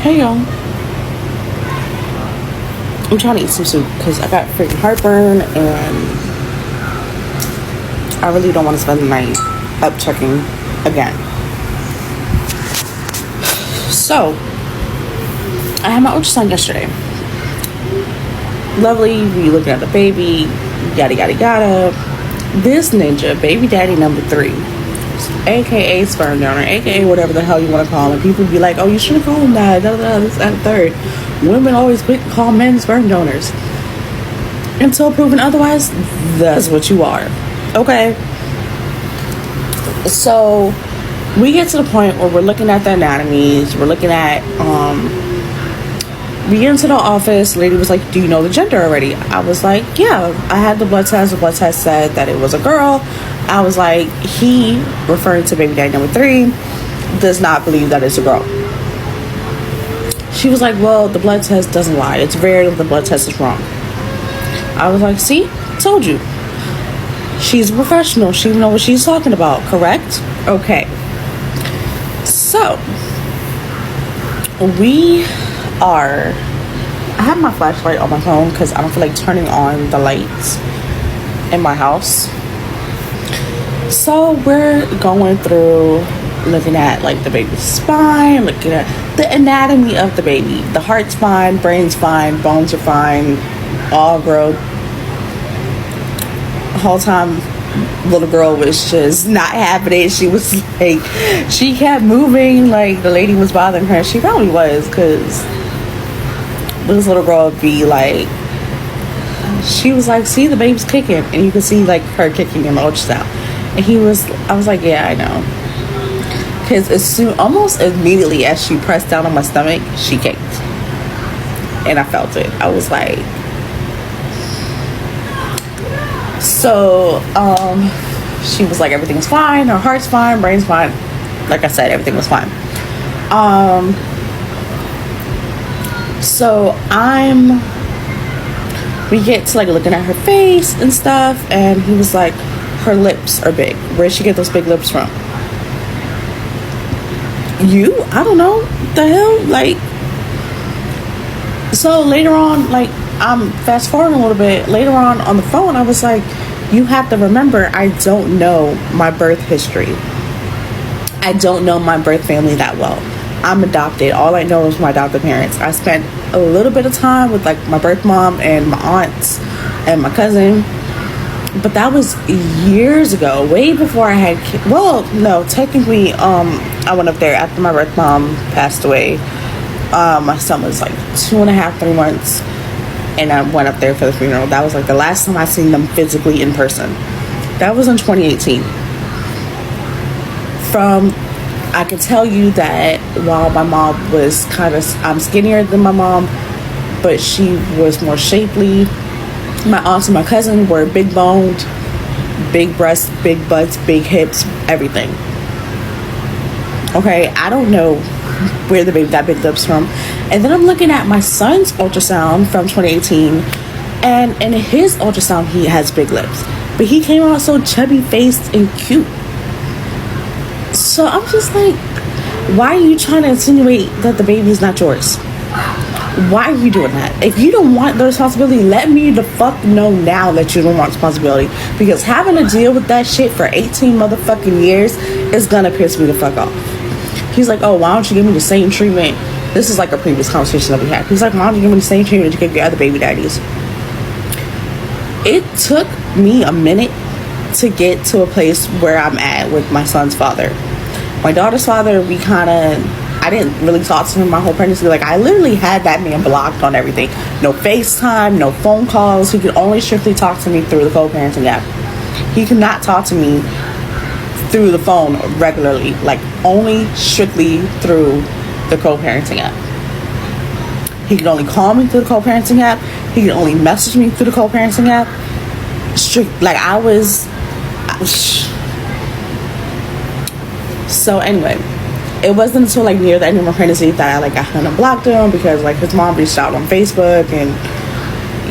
Hey y'all, I'm trying to eat some soup because I got freaking heartburn and I really don't want to spend the night up checking again. So, I had my ultrasound yesterday. Lovely, we looking at the baby, yada yada yada. This ninja, baby daddy number 3, aka sperm donor, aka whatever the hell you want to call him. People be like, oh, you shouldn't call him that, this, and third. Women always call men sperm donors. Until proven otherwise, that's what you are. Okay? So, we get to the point where we're looking at the anatomies, we're looking at, we get into the office, lady was like, do you know the gender already? I was like, yeah, I had the blood test said that it was a girl. I was like, he, referring to baby daddy number 3, does not believe that it's a girl. She was like, well, the blood test doesn't lie. It's rare that the blood test is wrong. I was like, see, told you. She's a professional. She knows what she's talking about, correct? Okay. So, I have my flashlight on my phone because I don't feel like turning on the lights in my house. So we're going through looking at like the baby's spine, looking at the anatomy of the baby. The heart's fine, brain's fine, bones are fine, all growth. The whole time little girl was just not having it. She was like, she kept moving like the lady was bothering her. She probably was, because this little girl would be like, she was like, see, the baby's kicking, and you could see like her kicking in the ultrasound. And I was like, yeah, I know, because almost immediately as she pressed down on my stomach, she kicked, and I felt it. I was like, so she was like, everything's fine, her heart's fine, brain's fine. Like I said, everything was fine. So we get to like looking at her face and stuff, and he was like, her lips are big. Where'd she get those big lips from? I don't know. The hell? Like, so later on, like, I'm fast forwarding a little bit. Later on the phone, I was like, you have to remember, I don't know my birth history. I don't know my birth family that well. I'm adopted. All I know is my adopted parents. I spent a little bit of time with like my birth mom and my aunts and my cousin, but that was years ago, way before I had kids. Well, no, technically, I went up there after my birth mom passed away. My son was like 2.5, 3 months, and I went up there for the funeral. That was like the last time I seen them physically in person. That was in 2018. I can tell you that while my mom was I'm skinnier than my mom, but she was more shapely. My aunts and my cousin were big boned, big breasts, big butts, big hips, everything. Okay, I don't know where the baby got big lips from. And then I'm looking at my son's ultrasound from 2018, and in his ultrasound he has big lips, but he came out so chubby faced and cute. So I'm just like, why are you trying to insinuate that the baby is not yours? Why are you doing that? If you don't want the responsibility, let me the fuck know now that you don't want responsibility. Because having to deal with that shit for 18 motherfucking years is gonna piss me the fuck off. He's like, oh, why don't you give me the same treatment? This is like a previous conversation that we had. He's like, why don't you give me the same treatment that you gave your other baby daddies? It took me a minute to get to a place where I'm at with my son's father. My daughter's father, I didn't really talk to him my whole pregnancy. Like, I literally had that man blocked on everything. No FaceTime, no phone calls. He could only strictly talk to me through the co-parenting app. He could not talk to me through the phone regularly. Like, only strictly through the co-parenting app. He could only call me through the co-parenting app. He could only message me through the co-parenting app. Like, I was so anyway, it wasn't until like near the end of my pregnancy that I kind of blocked him, because like his mom reached out on Facebook and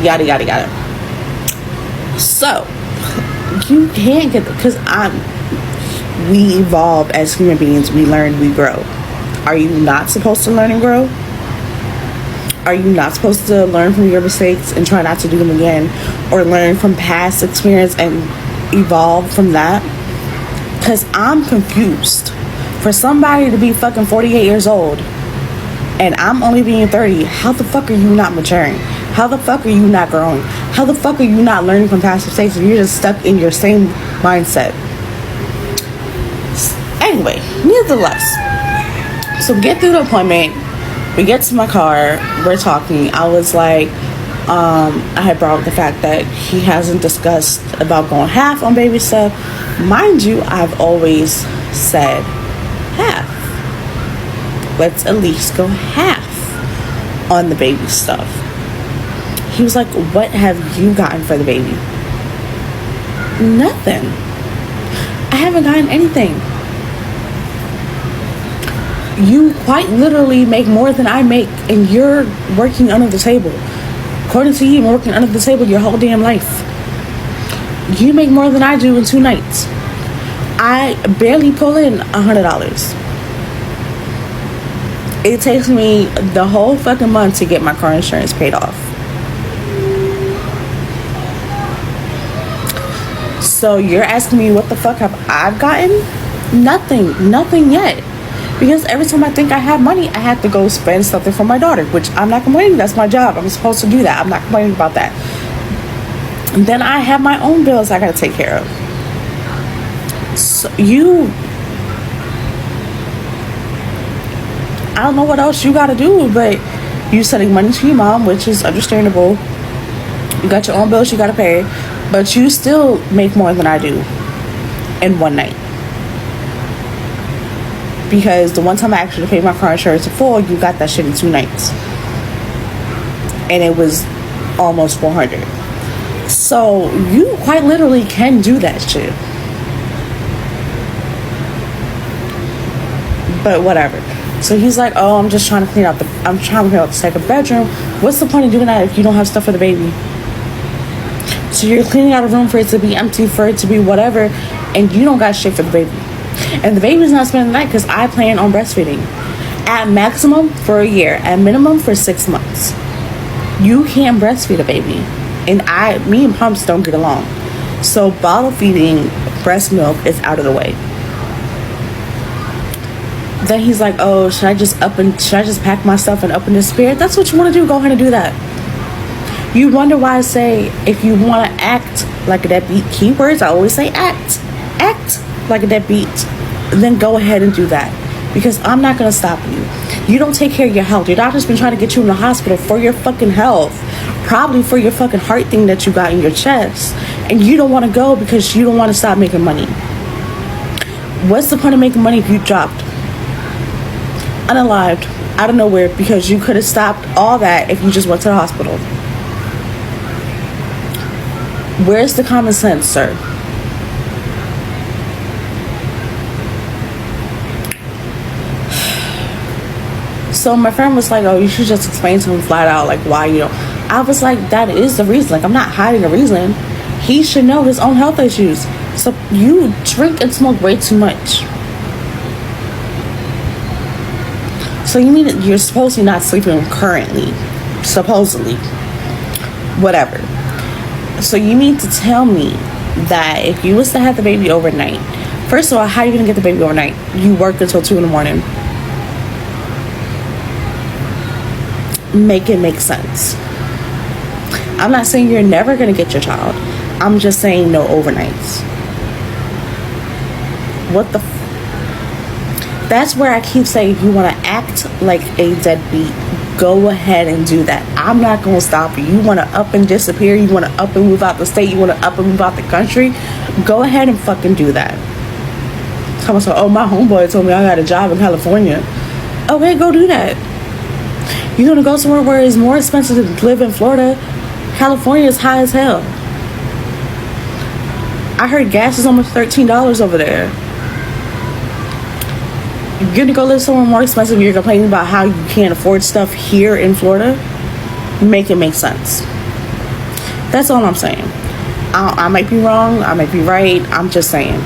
yada yada yada. So you can't get, because we evolve as human beings. We learn, we grow. Are you not supposed to learn and grow? Are you not supposed to learn from your mistakes and try not to do them again, or learn from past experience and evolve from that? Because I'm confused. For somebody to be fucking 48 years old and I'm only being 30, how the fuck are you not maturing? How the fuck are you not growing? How the fuck are you not learning from past mistakes if you're just stuck in your same mindset? Anyway, nevertheless, so we get through the appointment. We get to my car. We're talking. I was like, I had brought up the fact that he hasn't discussed about going half on baby stuff. Mind you, I've always said half. Let's at least go half on the baby stuff. He was like, what have you gotten for the baby? Nothing. I haven't gotten anything. You quite literally make more than I make, and you're working under the table. According to you, you're working under the table your whole damn life. You make more than I do in 2 nights. I barely pull in $100. It takes me the whole fucking month to get my car insurance paid off. So you're asking me what the fuck have I gotten? Nothing yet. Because every time I think I have money, I have to go spend something for my daughter, which I'm not complaining. That's my job. I'm supposed to do that. I'm not complaining about that. And then I have my own bills I gotta take care of. So I don't know what else you gotta do, but you sending money to your mom, which is understandable. You got your own bills you gotta pay, but you still make more than I do in one night. Because the one time I actually paid my car insurance in full, you got that shit in 2 nights. And it was almost $400. So you quite literally can do that shit. But whatever. So he's like, oh, I'm trying to clean out the second bedroom. What's the point of doing that if you don't have stuff for the baby? So you're cleaning out a room for it to be empty, for it to be whatever, and you don't got shit for the baby. And the baby's not spending the night because I plan on breastfeeding. At maximum for a year, at minimum for 6 months. You can't breastfeed a baby. And me and pumps don't get along. So bottle feeding breast milk is out of the way. Then he's like, oh, should I just pack my stuff and up in the spirit? That's what you want to do. Go ahead and do that. You wonder why I say, if you want to act like a deadbeat, keywords, I always say act like a deadbeat, then go ahead and do that. Because I'm not going to stop you. You don't take care of your health. Your doctor's been trying to get you in the hospital for your fucking health. Probably for your fucking heart thing that you got in your chest. And you don't want to go because you don't want to stop making money. What's the point of making money if you dropped unalived out of nowhere because you could have stopped all that if you just went to the hospital? Where's the common sense, sir? So my friend was like, oh, you should just explain to him flat out, like, why you don't. I was like, that is the reason. Like, I'm not hiding a reason. He should know his own health issues. So you drink and smoke way too much. So you mean you're supposed to be not sleeping currently, supposedly, whatever. So you mean to tell me that if you was to have the baby overnight, first of all, how are you gonna get the baby overnight? You work until 2 a.m. Make it make sense. I'm not saying you're never gonna get your child. I'm just saying no overnights. What the that's where I keep saying, if you want to act like a deadbeat, go ahead and do that. I'm not going to stop you. You want to up and disappear? You want to up and move out the state? You want to up and move out the country? Go ahead and fucking do that. Someone said, oh, my homeboy told me I got a job in California. Okay, go do that. You're going to go somewhere where it's more expensive to live in Florida. California is high as hell. I heard gas is almost $13 over there. You're gonna go live somewhere more expensive. You're complaining about how you can't afford stuff here in Florida. Make it make sense. That's all I'm saying. I might be wrong. I might be right. I'm just saying.